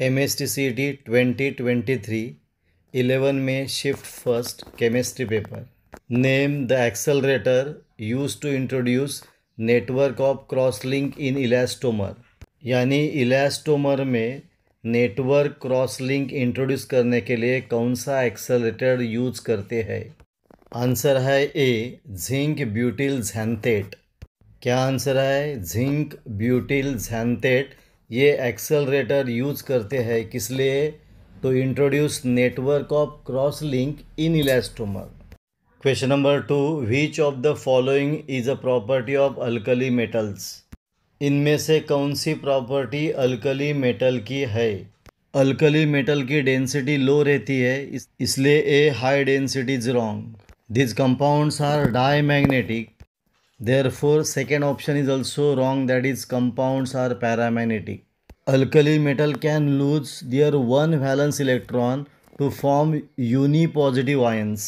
MSTCT 2023 11 में shift first chemistry paper. Name the accelerator use to introduce network of cross link in elastomer. यानी elastomer में network cross link introduce करने के लिए कौन सा एक्सेलरेटर यूज करते हैं? आंसर है ए जिंक ब्यूटिल ज़ैंथेट। क्या आंसर है? जिंक ब्यूटिल ज़ैंथेट ये एक्सेलरेटर यूज करते हैं किस लिए? To introduce network of cross link in elastomer. Question number 2, which of the following is a property of alkali metals? इनमें से कौन सी प्रॉपर्टी अल्कली मेटल की है? अल्कली मेटल की डेंसिटी लो रहती है, इसलिए A high density is wrong. This compounds are diamagnetic, therefore second option is also wrong, that is compounds are paramagnetic. Alkali metal can lose their one valence electron to form unipositive ions.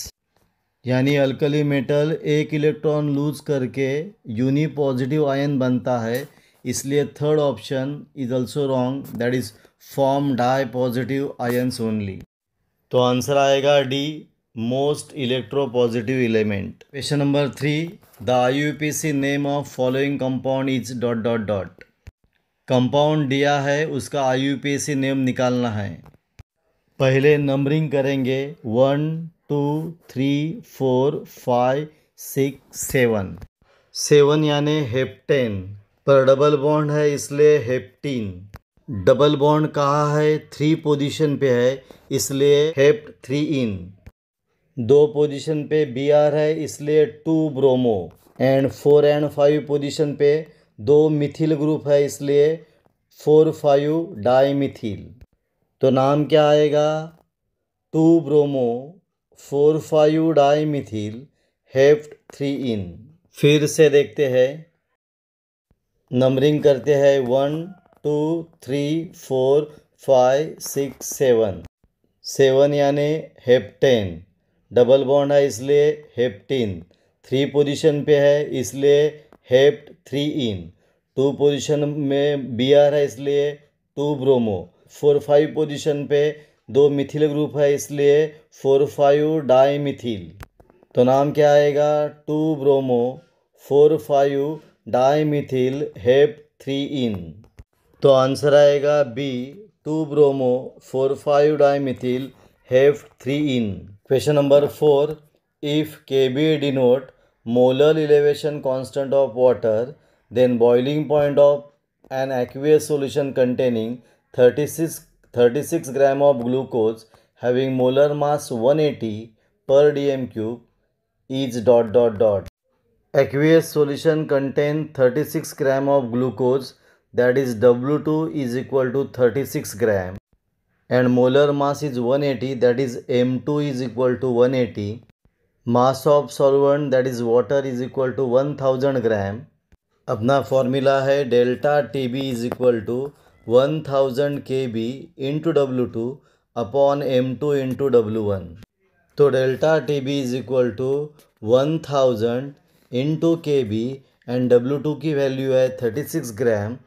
यानी alkali metal एक electron lose करके unipositive ion बनता है, इसलिए third option is also wrong, that is form dipositive ions only. तो answer आएगा D, most electropositive element. Question number 3, the IUPAC name of following compound is dot dot dot. Compound दिया है, उसका IUPAC name निकालना है। पहले numbering करेंगे 1 2 3 4 5 6 7। 7 यानी हेप्टेन, पर डबल बॉन्ड है इसलिए हेप्टीन। डबल बॉन्ड कहाँ है? 3 पोजीशन पे है, इसलिए हेप्ट 3 इन। 2 पोजीशन पे Br है, इसलिए 2 ब्रोमो। एंड 4 एंड 5 पोजीशन पे 2 मिथिल ग्रुप है, इसलिए 4 5 डाईमिथिल। तो नाम क्या आएगा? 2 ब्रोमो 4 5 डाईमिथिल हेप्ट 3 इन। फिर से देखते हैं, नंबरिंग करते हैं 1 2 3 4 5 6 7। 7 यानी हेप्टेन, डबल बॉन्ड है इसलिए हेप्टीन। 3 पोजीशन पे है इसलिए हेप्ट 3 इन। 2 पोजीशन में Br है इसलिए 2 ब्रोमो। 4 5 पोजीशन पे 2 मिथिल ग्रुप है इसलिए 4 5 डाईमिथिल। तो नाम क्या आएगा? 2 ब्रोमो 4 5 डाईमिथिल हेप्ट 3 इन। तो आंसर आएगा B, 2 bromo 4 5 डाईमिथिल hept 3 in. Question number 4, if Kb denote molar elevation constant of water, then boiling point of an aqueous solution containing 36 gram of glucose having molar mass 180 per dm cube is dot dot dot. Aqueous solution contain 36 gram of glucose, that is W2 is equal to 36 gram. And molar mass is 180, that is M2 is equal to 180. Mass of solvent, that is water, is equal to 1000 gram. अपना formula है delta TB is equal to 1000 KB into W2 upon M2 into W1. तो delta TB is equal to 1000 into KB and W2 की value है 36 ग्राम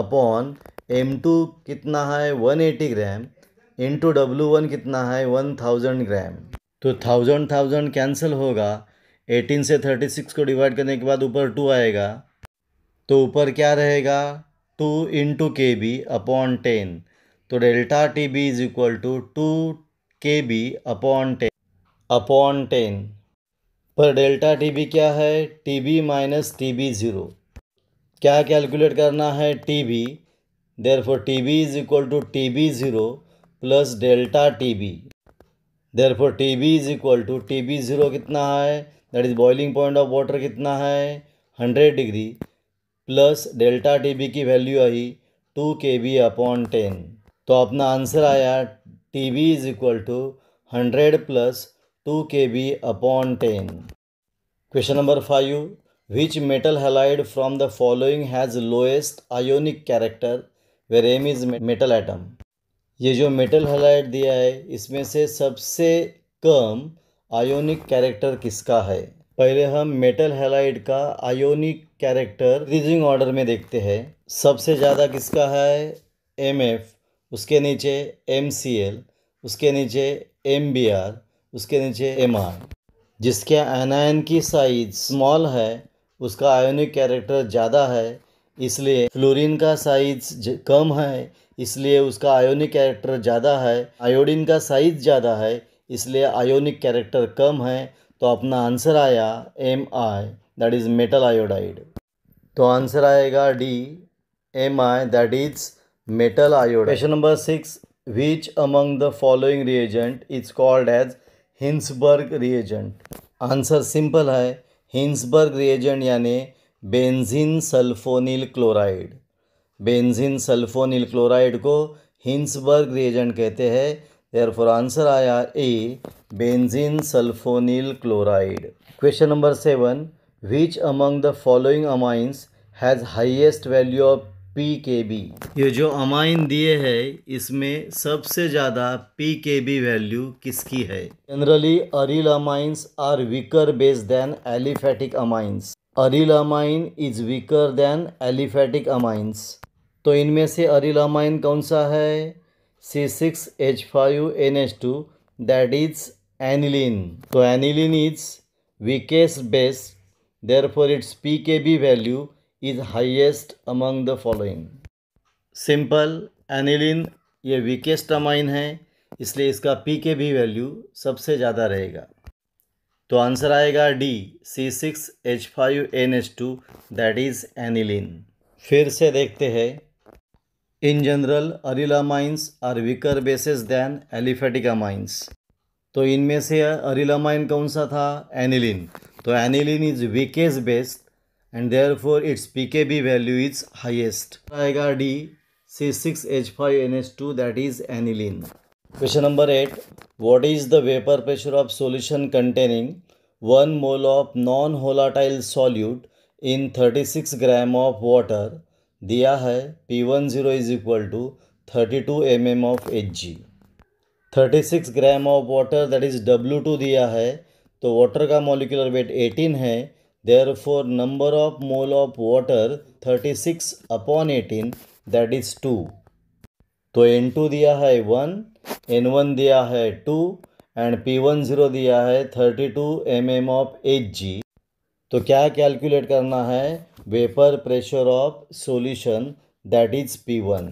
upon M2 कितना है 180 gram into W1 कितना है 1000 ग्राम। तो 1000 कैंसिल होगा, 18 से 36 को डिवाइड करने के बाद ऊपर 2 आएगा, तो ऊपर क्या रहेगा? 2 इंटू KB अपॉन 10। तो delta TB is equal to 2 KB upon 10 पर डेल्टा TB क्या है? TB minus TB0। क्या कैलकुलेट करना है? TB, therefore TB is equal to TB0 plus delta TB। Therefore TB is equal to TB0 कितना है? That is boiling point of water कितना है? 100 डिग्री प्लस डेल्टा TB की वैल्यू आई 2 KB upon 10। तो अपना आंसर आया TB is equal to 100 plus 2 KB upon 10। Question number 5, which metal halide from the following has lowest ionic character where M is metal atom. ये जो metal halide दिया है इसमें से सबसे कम आयोनिक कैरेक्टर किसका है? पहले हम मेटल हैलाइड का आयोनिक कैरेक्टर इंक्रीजिंग ऑर्डर में देखते हैं। सबसे ज़्यादा किसका है? MF उसके नीचे MCl, उसके नीचे MBr, उसके नीचे MR। जिसके एनायन की साइज स्मॉल है उसका आयोनिक कैरेक्टर ज़्यादा है, इसलिए फ्लोरीन का साइज कम है इसलिए उसका आयोनिक कैरेक्टर ज़्यादा है। आयोडीन का साइज ज़्यादा है इसलिए आयोनिक कैरेक्टर कम है। तो अपना आंसर आया Mi, that is metal iodide. तो आंसर आएगा D, Mi, that is metal iodide. Question number 6, which among the following reagent is called as Hinsberg reagent. Answer simple है, हिंसबर्ग रिएजेंट यानी benzene sulfonyl chloride. Benzene sulfonyl chloride को Hinsberg reagent कहते हैं। Therefore answer आया A, benzene sulfonyl chloride. Question number 7, which among the following amines has highest value of pKb। ये जो amine दिए हैं इसमें सबसे ज़्यादा pKb वैल्यू किसकी है। Generally aryl amines are weaker base than aliphatic amines. Aryl amine is weaker than aliphatic amines. तो इनमें से अरील अमाइन कौन सा है, C6H5NH2, दैट इज एनिलीन। तो aniline is weakest base, therefore its pKb value is highest among the following. Simple, aniline ये weakest amine है इसलिए इसका pKb वैल्यू सबसे ज़्यादा रहेगा। तो आंसर आएगा D, C6H5NH2, that is aniline. फिर से देखते हैं, in general aryl amines are weaker bases than aliphatic amines. तो इनमें से अरील अमाइन कौन सा था, एनिलीन। तो aniline is weakest based and therefore its pKb value is highest. आएगा D, C6H5NH2, that is aniline. Question number 8, what is the vapor pressure of solution containing 1 mole of non-volatile solute in 36 gram of water? दिया है P10 is equal to 32 mm of Hg। 36 gram of water that is W2 दिया है, तो water का molecular weight 18 है। Therefore number of mole of water 36/18, that is 2। तो N2 दिया है 1, N1 दिया है 2 एंड P10 दिया है 32 mm of Hg। तो क्या कैलकुलेट करना है, vapour pressure of solution that is P1।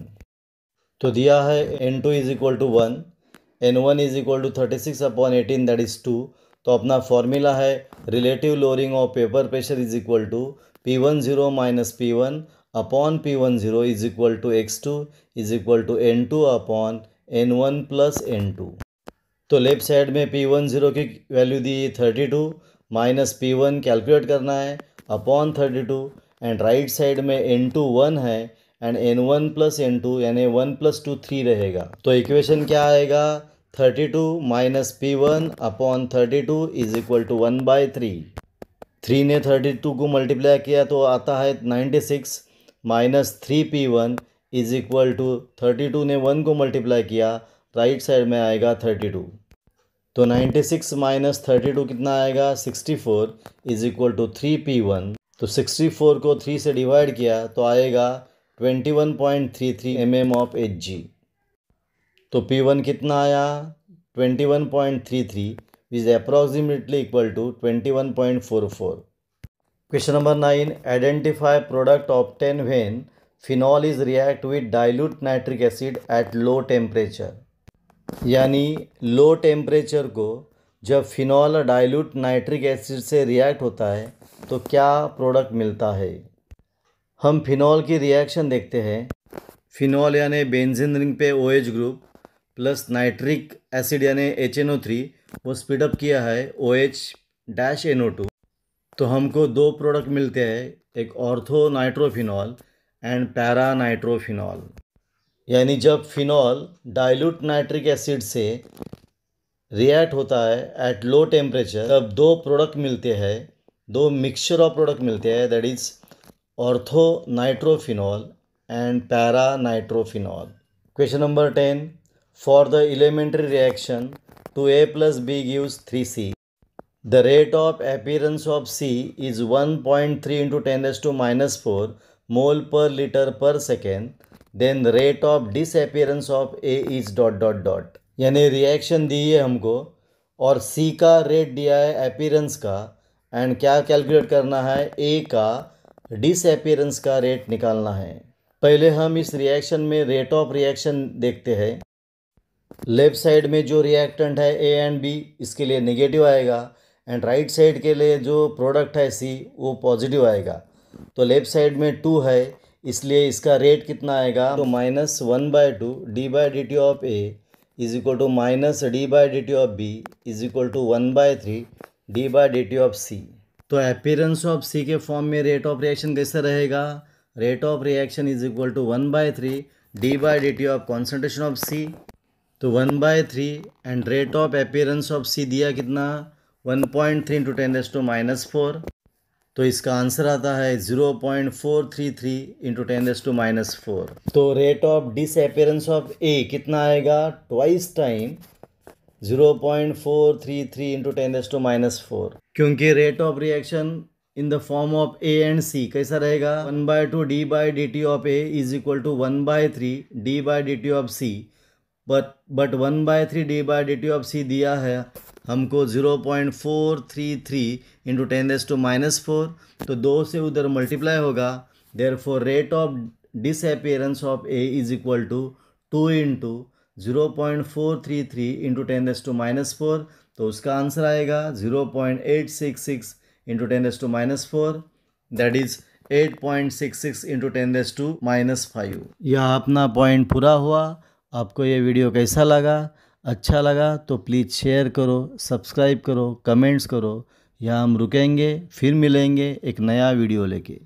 तो दिया है N2 is equal to 1, N1 is equal to 36/18 that is 2। तो अपना फॉर्मूला है relative lowering of paper pressure is equal to P10 minus P1 upon P10 is equal to X2 is equal to N2 upon N1 plus N2। तो left side में P10 की value दी 32 minus P1 calculate करना है upon 32 and right side में N2 1 है and N1 plus N2 यानी 1 + 2 3 रहेगा। तो इक्वेशन क्या आएगा, 32 minus P1 upon 32 is equal to 1/3। 3 ने 32 को मल्टीप्लाई किया तो आता है 96 minus 3P1 is equal to 32 ने 1 को मल्टीप्लाई किया, राइट साइड में आएगा 32। तो 96 माइनस 32 कितना आएगा, 64 इज इक्वल टू 3P1। तो 64 को 3 से डिवाइड किया तो आएगा 21.33 mm ऑफ Hg। तो P1 कितना आया, 21.33 is approximately equal to 21.44। Question number 9, identify product obtained when phenol is react with dilute nitric acid at low temperature। यानी लो टेम्परेचर को जब फिनॉल डाइल्यूट नाइट्रिक एसिड से रिएक्ट होता है तो क्या प्रोडक्ट मिलता है। हम फिनॉल की रिएक्शन देखते हैं। फिनॉल यानी बेंजीन रिंग पे OH group plus nitric acid यानी HNO3 वो स्पीडअप किया है OH-NO2। तो हमको दो प्रोडक्ट मिलते हैं, एक ortho nitrophenol and para nitrophenol. यानी जब फिनॉल डाइल्यूट नाइट्रिक एसिड से रिएक्ट होता है एट लो टेम्परेचर तब दो प्रोडक्ट मिलते हैं, दो मिक्सचर ऑफ प्रोडक्ट मिलते हैं, that is ortho nitrophenol and para nitrophenol. Question number 10, for the elementary reaction 2A + B gives 3C, the rate of appearance of C is 1.3 × 10⁻⁻⁴ mole per liter per second, then rate of disappearance of A is dot dot dot. यानी reaction दी है हमको और सी का rate दिया है appearance का, and क्या कैलकुलेट करना है, ए का डिसअपियरेंस का रेट निकालना है। पहले हम इस रिएक्शन में रेट ऑफ रिएक्शन देखते हैं। लेफ्ट साइड में जो रिएक्टेंट है ए एंड बी, इसके लिए नेगेटिव आएगा, एंड राइट साइड के लिए जो प्रोडक्ट है सी वो पॉजिटिव आएगा। तो लेफ्ट साइड में 2 है, इसलिए इसका रेट कितना आएगा, तो -1/2 d/dt of A is equal to -d/dt of B is equal to 1/3 d/dt of C. तो अपीयरेंस ऑफ सी के फॉर्म में रेट ऑफ रिएक्शन कैसे रहेगा, rate of reaction is equal to 1/3 d/dt of concentration of C. तो 1/3 and rate of appearance of C दिया कितना, 1.3 × 10⁻⁴। तो इसका आंसर आता है 0.433 × 10⁻⁴। तो rate of disappearance of A कितना आएगा, ट्वाइस टाइम 0.433 × 10⁻⁴। क्योंकि rate of reaction in the form of A and C कैसा रहेगा, 1/2 d/dt of A is equal to 1/3 d/dt of C, but 1/3 d/dt of C दिया है हमको 0.433 × 10⁻⁴। तो 2 से उधर मल्टीप्लाई होगा, therefore rate of disappearance of A is equal to 2 × 0.433 × 10⁻⁴। तो उसका आंसर आएगा 0.866 × 10⁻⁴, दैट इज 8.66 × 10⁻⁵। यह अपना पॉइंट पूरा हुआ। आपको ये वीडियो कैसा लगा, अच्छा लगा तो प्लीज़ शेयर करो, सब्सक्राइब करो, कमेंट्स करो। यहाँ हम रुकेंगे, फिर मिलेंगे एक नया वीडियो लेके।